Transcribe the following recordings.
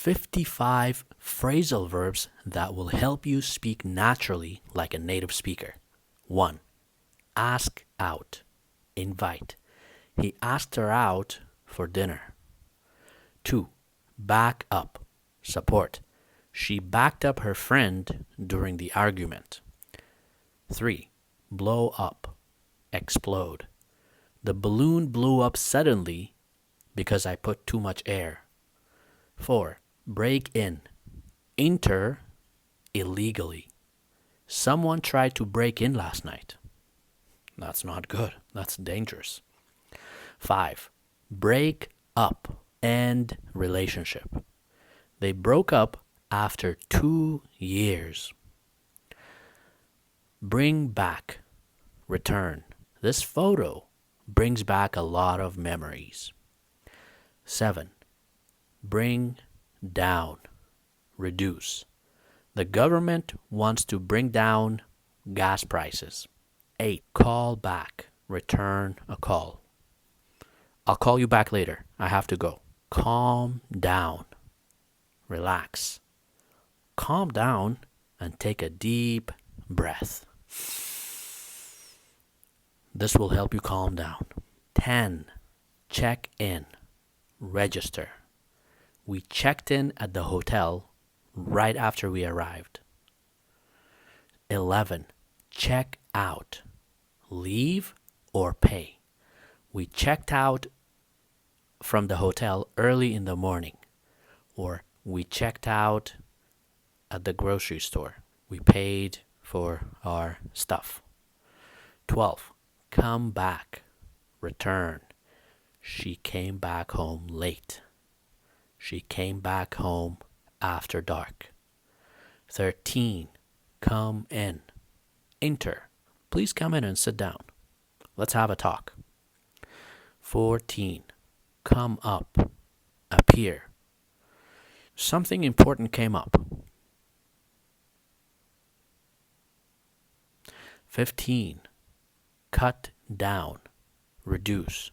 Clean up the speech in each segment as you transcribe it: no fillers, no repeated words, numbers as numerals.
55 phrasal verbs that will help you speak naturally like a native speaker. 1. Ask out. Invite. He asked her out for dinner. 2. Back up. Support. She backed up her friend during the argument. 3. Blow up. Explode. The balloon blew up suddenly because I put too much air. 4. Break in. Enter illegally. Someone tried to break in last night. That's not good. That's dangerous. 5. Break up. End relationship. They broke up after 2 years. Bring back. Return. This photo brings back a lot of memories. 7. Bring down. Reduce. The government wants to bring down gas prices. 8. Call back. Return a call. I'll call you back later. I have to go. Calm down. Relax. Calm down and take a deep breath. This will help you calm down. 10. Check in. Register. We checked in at the hotel right after we arrived. 11. Check out. Leave or pay. We checked out from the hotel early in the morning, or we checked out at the grocery store. We paid for our stuff. 12. Come back. Return. She came back home late. She came back home after dark. 13. Come in. Enter. Please come in and sit down. Let's have a talk. 14. Come up. Appear. Something important came up. 15. Cut down. Reduce.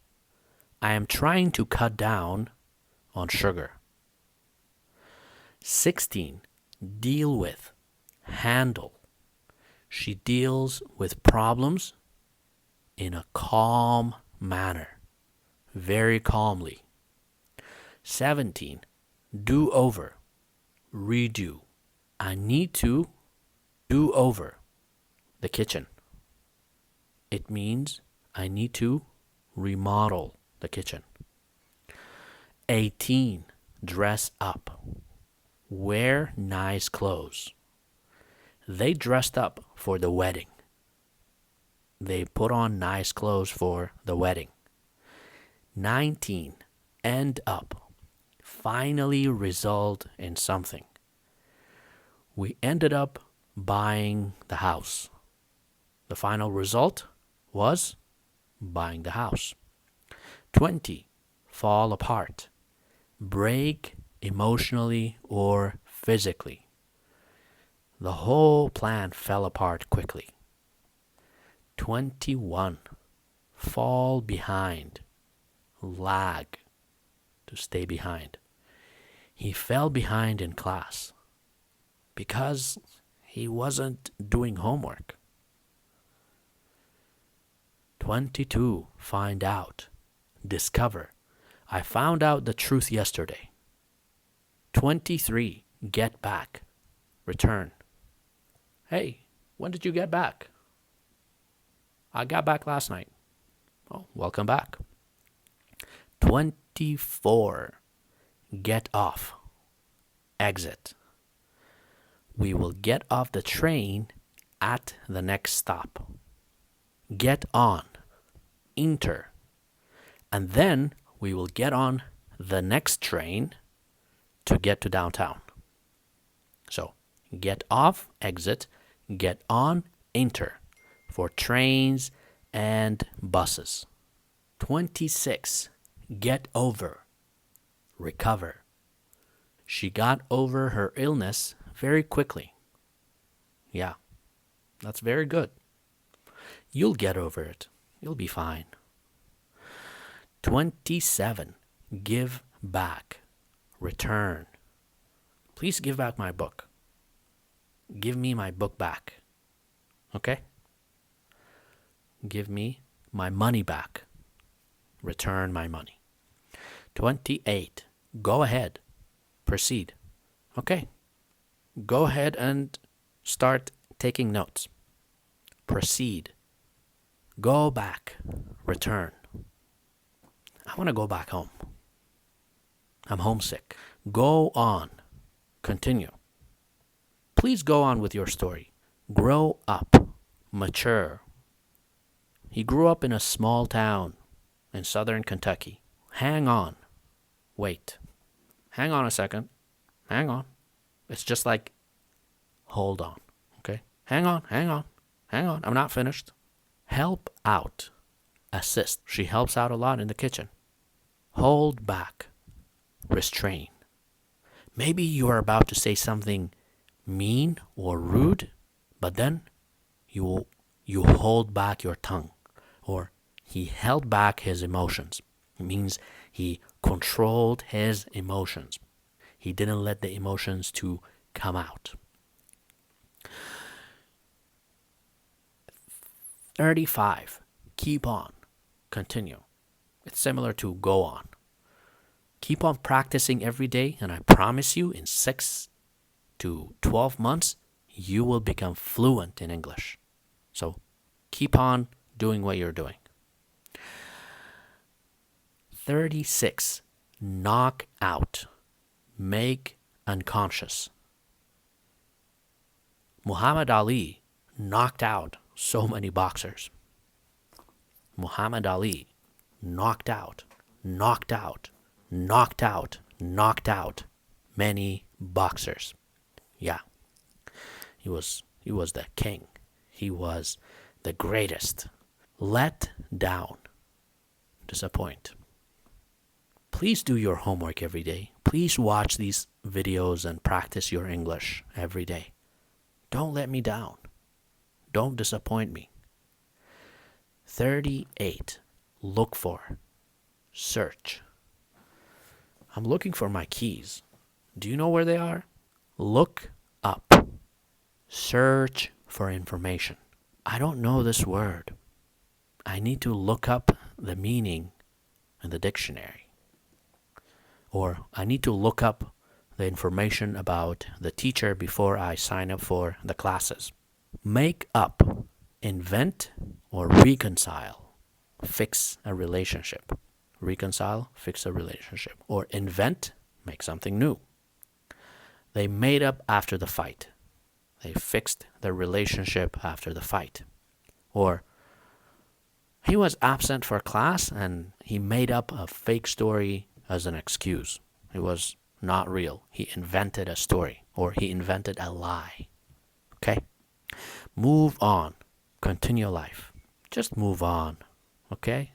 I am trying to cut down on sugar. 16. Deal with. Handle. She deals with problems in a calm manner. Very calmly. 17. Do over. Redo. I need to do over the kitchen. It means I need to remodel the kitchen. 18. Dress up. Wear nice clothes. They dressed up for the wedding. They put on nice clothes for the wedding. 19. End up. Finally result in something. We ended up buying the house. The final result was buying the house. 20. Fall apart. Break emotionally or physically. The whole plan fell apart quickly. 21. Fall behind. Lag. To stay behind. He fell behind in class because he wasn't doing homework. 22. Find out. Discover. I found out the truth yesterday. 23. Get back. Return. Hey, when did you get back? I got back last night. Oh, welcome back. 24. Get off. Exit. We will get off the train at the next stop. Get on. Enter. And then we will get on the next train to get to downtown. So, get off, exit, get on, enter for trains and buses. 26. Get over. Recover. She got over her illness very quickly. Yeah, that's very good. You'll get over it. You'll be fine. 27. Give back. Return. Please give back my book. Give me my book back. Okay? Give me my money back. Return my money. 28. Go ahead. Proceed. Okay. Go ahead and start taking notes. Proceed. Go back. Return. I want to go back home. I'm homesick. Go on. Continue. Please go on with your story. Grow up. Mature. He grew up in a small town in southern Kentucky. Hang on. Wait. Hang on a second. Hang on. It's just like, hold on. Okay? Hang on. I'm not finished. Help out. Assist. She helps out a lot in the kitchen. Hold back. Restrain. Maybe you are about to say something mean or rude, but then you hold back your tongue. Or he held back his emotions. It means he controlled his emotions. He didn't let the emotions to come out. 35. Keep on. Continue. It's similar to go on. Keep on practicing every day, and I promise you in 6 to 12 months, you will become fluent in English. So keep on doing what you're doing. 36. Knock out. Make unconscious. Muhammad Ali knocked out so many boxers. Muhammad Ali knocked out many boxers. Yeah. He was the king. He was the greatest. Let down. Disappoint. Please do your homework every day. Please watch these videos and practice your English every day. Don't let me down. Don't disappoint me. 38. Look for. Search. I'm looking for my keys. Do you know where they are? Look up. Search for information. I don't know this word. I need to look up the meaning in the dictionary. Or I need to look up the information about the teacher before I sign up for the classes. Make up, invent, or reconcile. Fix a relationship. Reconcile, fix a relationship. Or invent, make something new. They made up after the fight. They fixed the relationship after the fight. Or he was absent for class and he made up a fake story as an excuse. It was not real. He invented a story, or he invented a lie. Okay? Move on. Continue life. Just move on. Okay?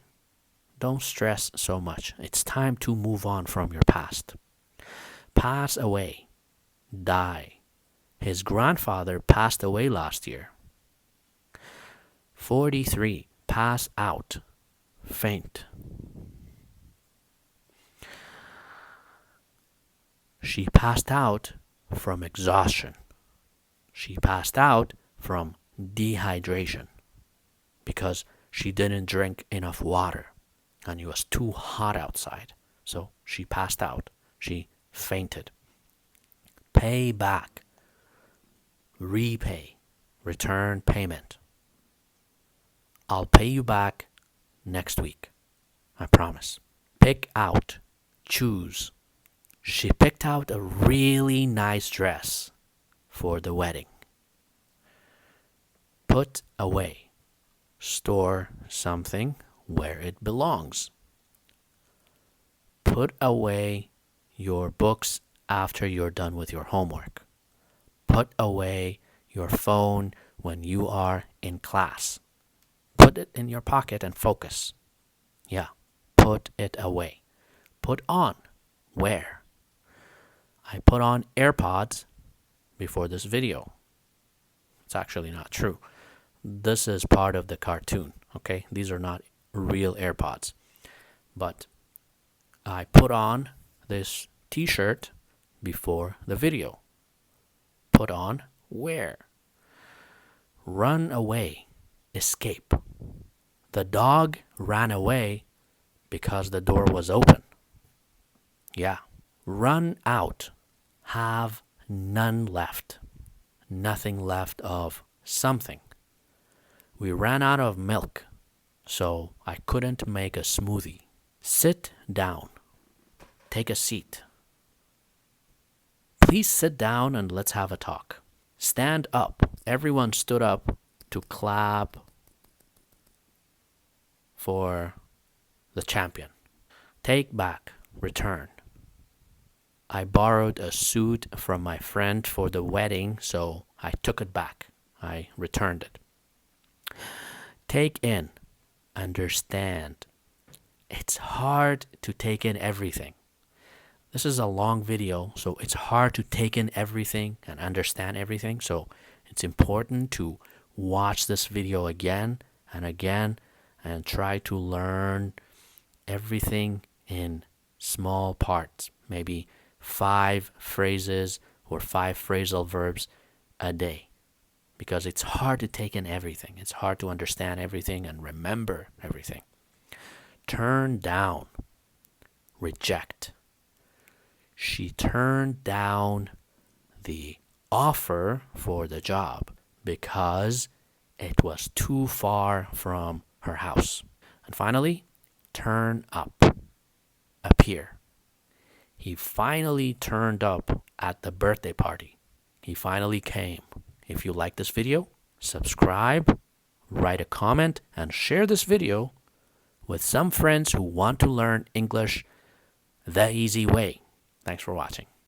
Don't stress so much. It's time to move on from your past. Pass away. Die. His grandfather passed away last year. 43. Pass out. Faint. She passed out from exhaustion. She passed out from dehydration because she didn't drink enough water and it was too hot outside. So she passed out. She fainted. Pay back. Repay. Return payment. I'll pay you back next week. I promise. Pick out. Choose. She picked out a really nice dress for the wedding. Put away. Store something where it belongs. Put away your books after you're done with your homework. Put away your phone when you are in class. Put it in your pocket and focus. Yeah, put it away. Put on. Wear. I put on AirPods before this video. It's actually not true. This is part of the cartoon, okay? These are not real AirPods. But I put on this t-shirt before the video. Put on wear. Run away, escape. The dog ran away because the door was open. Yeah. Run out, have none left. Nothing left of something. We ran out of milk, so I couldn't make a smoothie. Sit down. Take a seat. Please sit down and let's have a talk. Stand up. Everyone stood up to clap for the champion. Take back. Return. I borrowed a suit from my friend for the wedding, so I took it back. I returned it. Take in. Understand. It's hard to take in everything. This is a long video, so it's hard to take in everything and understand everything. So it's important to watch this video again and again and try to learn everything in small parts. Maybe 5 phrases or 5 phrasal verbs a day. Because it's hard to take in everything. It's hard to understand everything and remember everything. Turn down. Reject. She turned down the offer for the job because it was too far from her house. And finally, turn up. Appear. He finally turned up at the birthday party. He finally came. If you like this video, subscribe, write a comment, and share this video with some friends who want to learn English the easy way. Thanks for watching.